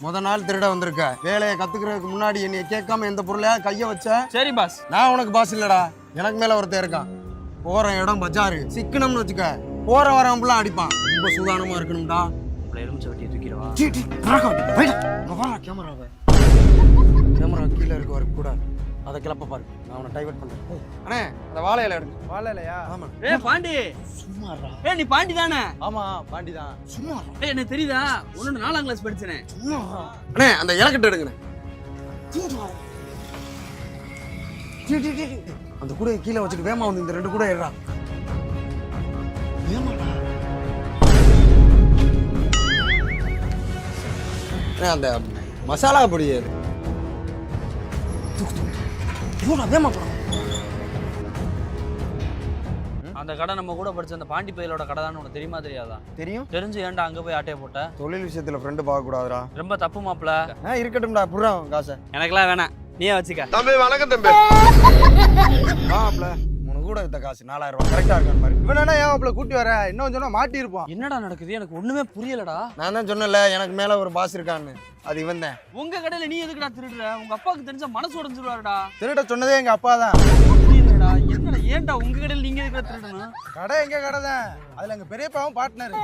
முத நாள் திருட வந்திருக்க. வேலையை கத்துக்கிறதுக்கு முன்னாடி என்னைய கேட்காம எந்த பொருளையா கைய வச்ச? சரி பாஸ். நான் உனக்கு பாஸ் இல்லடா, எனக்கு மேல ஒருத்தன் இருக்கான். போற இடம் பஜாரு, சிக்கனம்னு வச்சுக்க போற வரவங்களாம் அடிப்பான். ரொம்ப சூதானமா இருக்கணும்டா. எலுமிச்சை வெட்டி தூக்கிடுவா. கேமரா கீழே இருக்க வரைக்கும் கூட அதை கிளப்ப பாரு. நான் அவனை டைவர்ட் பண்றேன். அண்ணே அந்த வாழை இலை எடுங்க. வாழை இலையா? ஆமா. பாண்டி சும்மாடா. நீ பாண்டி தானே? ஆமா பாண்டி தான். சும்மா எனக்கு தெரியுதா, உன்னோட 4ஆம் கிளாஸ் படிச்சனே. சும்மா அண்ணே அந்த இலக்கட்டு எடுங்கண்ணே. அந்த கூட கீழே வச்சுட்டு வேமா வந்து இந்த 2 கூட ஏறா. அந்த மசாலா பொடி ஏறு. வேமா போட. அந்த கடை நம்ம கூட படிச்ச அந்த பாண்டி பையலோட கடை தான். உனக்கு தெரியுமா தெரியாதா? தெரியும். தெரிஞ்சு ஏன்டா அங்க போய் ஆட்டைய போட்ட? தொழில் விஷயத்துல ஃப்ரெண்டு பார்க்க கூடாதுடா. ரொம்ப தப்பு மாப்ள. இருக்கட்டும்டா, புடுறான் காசை. எனக்கெல்லாம் வேணாம், நீயே வச்சுக்க. தம்பி வணக்கம் தம்பி. மாப்ள உனக்கு கூட வித்த காசு 4000 ரூபாய் கரெக்டா இருக்கான்னு பாரு. இவன் என்ன ஏன் மாப்பிள்ள கூட்டி வர? இன்னும் சொன்னா மாட்டி இருப்பான். என்னடா நடக்குது? எனக்கு ஒண்ணுமே புரியலடா. நான் தான் சொன்னல எனக்கு மேல ஒரு பாஸ் இருக்கான்னு. அது இவன் தான். உங்க கடையில நீ எதுக்குடா திருடுற? உங்க அப்பாவுக்கு தெரிஞ்சா மனசு உடைஞ்சிருவாருடா. திருட சொன்னதே எங்க அப்பா தான். புரியலடா, என்னடா ஏன்டா உங்க கடையில நீங்க எதுக்குடா திருடணும்? கடை எங்க கடை தான். அதுல எங்க பெரியப்பாவும் பார்ட்னர்.